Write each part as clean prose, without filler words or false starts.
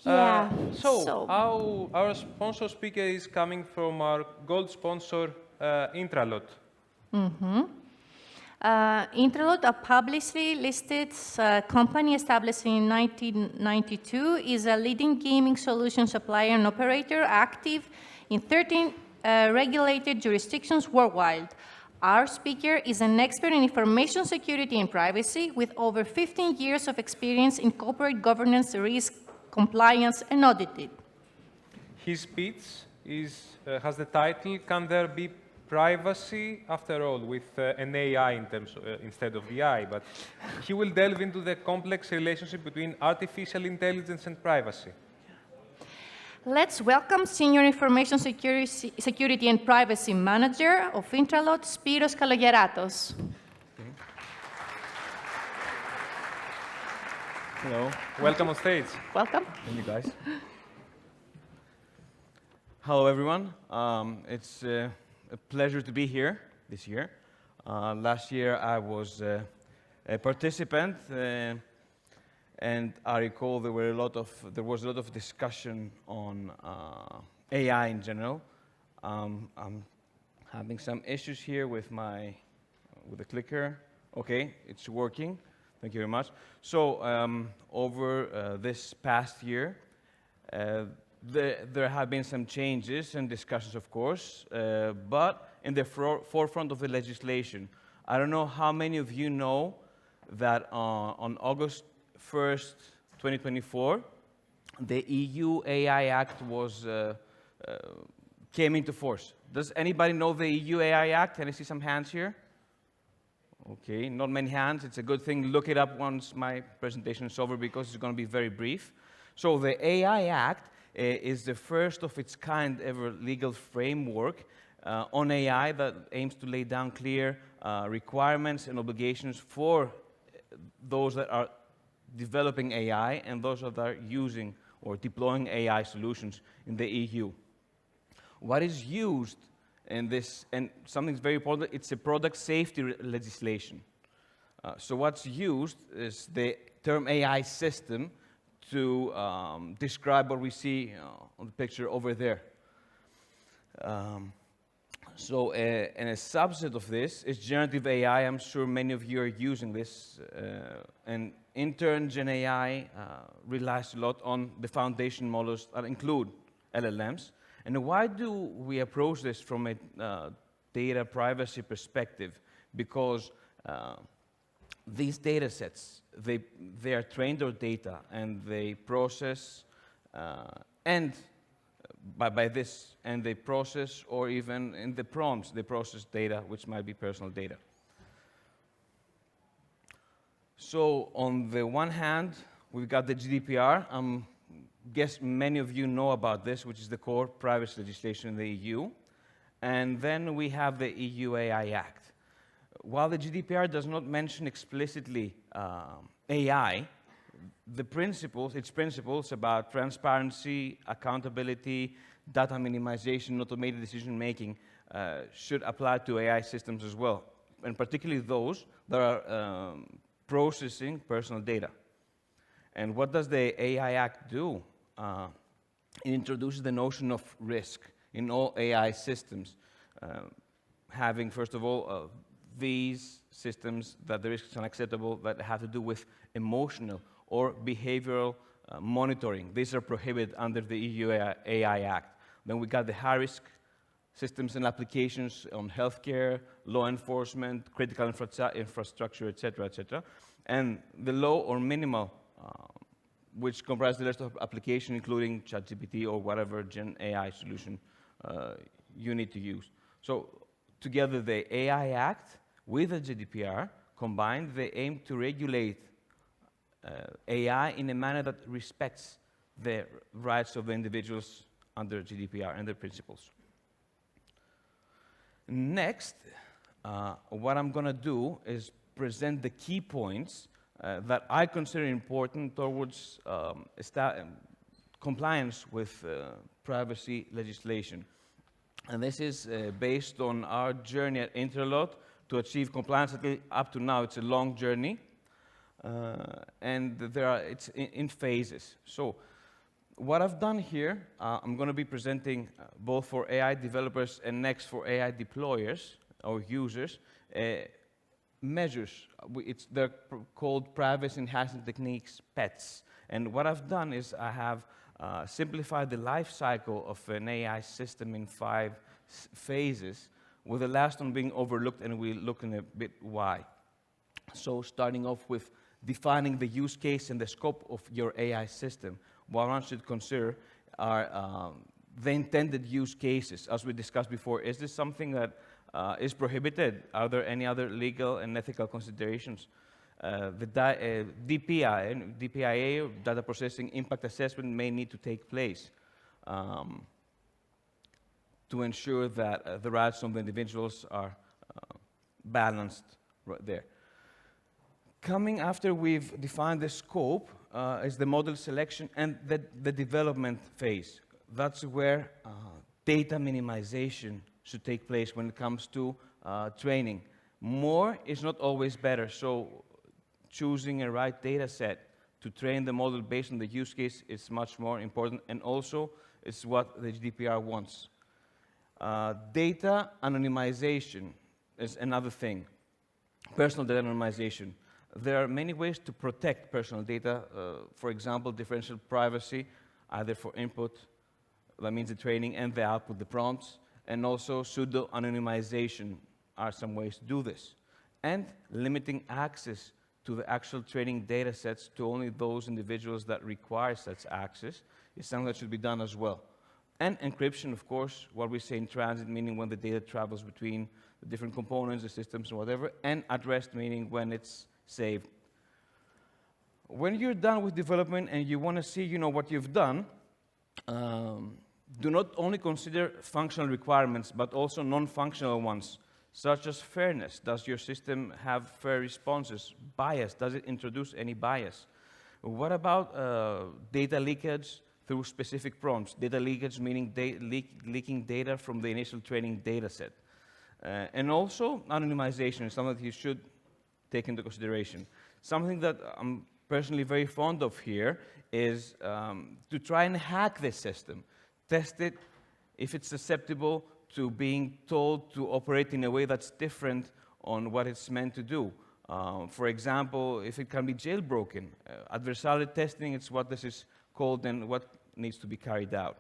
Yeah. So our sponsor speaker is coming from our gold sponsor, Intralot. Intralot, a publicly listed company established in 1992, is a leading gaming solution supplier and operator active in 13 regulated jurisdictions worldwide. Our speaker is an expert in information security and privacy with over 15 years of experience in corporate governance, risk, compliance, and auditing. His speech has the title, Can There Be Privacy After All, with an AI instead of the I, but he will delve into the complex relationship between artificial intelligence and privacy. Let's welcome Senior Information Security and Privacy Manager of Intralot, Spyros Kalogeratos. Hello. Welcome on stage. Welcome. Thank you, guys. Hello, everyone. It's a pleasure to be here this year. Last year, I was a participant, and I recall there was a lot of discussion on AI in general. I'm having some issues here with the clicker. Okay, it's working. Thank you very much. So over this past year, there have been some changes and discussions, of course, but in the forefront of the legislation. I don't know how many of you know that on August 1st, 2024, the EU AI Act came into force. Does anybody know the EU AI Act? Can I see some hands here? Okay, not many hands. It's a good thing. Look it up once my presentation is over because it's going to be very brief. So the AI Act is the first of its kind ever legal framework on AI that aims to lay down clear requirements and obligations for those that are developing AI and those that are using or deploying AI solutions in the EU. What is used in this, and something's very important, it's a product safety legislation. So what's used is the term AI system to describe what we see on the picture over there. And a subset of this is generative AI. I'm sure many of you are using this. And intern Gen AI relies a lot on the foundation models that include LLMs. And why do we approach this from a data privacy perspective? Because these data sets, they are trained on data and they process they process, or even in the prompts, they process data which might be personal data. So on the one hand, we've got the GDPR. Guess many of you know about this, which is the core privacy legislation in the EU. And then we have the EU AI Act. While the GDPR does not mention explicitly AI, its principles about transparency, accountability, data minimization, automated decision-making should apply to AI systems as well, and particularly those that are processing personal data. And what does the AI Act do? It introduces the notion of risk in all AI systems, having, first of all, these systems that the risks are unacceptable that have to do with emotional or behavioral monitoring. These are prohibited under the EU AI Act. Then we got the high-risk systems and applications on healthcare, law enforcement, critical infrastructure, etc., etc. And the low or minimal, which comprise the rest of application, including ChatGPT or whatever Gen AI solution you need to use. So together, the AI Act with the GDPR combined, they aim to regulate AI in a manner that respects the rights of the individuals under GDPR and the principles. Next, what I'm going to do is present the key points that I consider important towards compliance with privacy legislation. And this is based on our journey at Intralot to achieve compliance. Up to now, it's a long journey, and it's in phases. So What I've done here, I'm going to be presenting both for AI developers and next for AI deployers or users, measures. They're called privacy enhancing techniques, PETs. And what I've done is I have simplified the life cycle of an AI system in 5 phases, with the last one being overlooked, and we'll look in a bit why. So starting off with defining the use case and the scope of your AI system. What one should consider are the intended use cases. As we discussed before, is this something that is prohibited? Are there any other legal and ethical considerations? The DPIA, or data processing impact assessment, may need to take place to ensure that the rights of the individuals are balanced right there. Coming after we've defined the scope is the model selection and the development phase. That's where data minimization should take place when it comes to training. More is not always better, so choosing a right data set to train the model based on the use case is much more important, and also it's what the GDPR wants. Data anonymization is another thing. Personal data anonymization. There are many ways to protect personal data. For example, differential privacy, either for input, that means the training, and the output, the prompts, and also pseudo-anonymization are some ways to do this. And limiting access to the actual training data sets to only those individuals that require such access is something that should be done as well. And encryption, of course, what we say in transit, meaning when the data travels between the different components, the systems, and whatever, and at rest, meaning when it's saved. When you're done with development and you want to see, what you've done, do not only consider functional requirements, but also non-functional ones, such as fairness. Does your system have fair responses? Bias, does it introduce any bias? What about data leakage through specific prompts? Data leakage meaning leaking data from the initial training data set. And also, anonymization is something that you should take into consideration. Something that I'm personally very fond of here is to try and hack this system. Test it if it's susceptible to being told to operate in a way that's different on what it's meant to do. For example, if it can be jailbroken. Adversarial testing, it's what this is called and what needs to be carried out.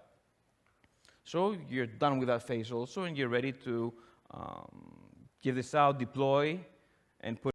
So you're done with that phase also, and you're ready to give this out, deploy, and put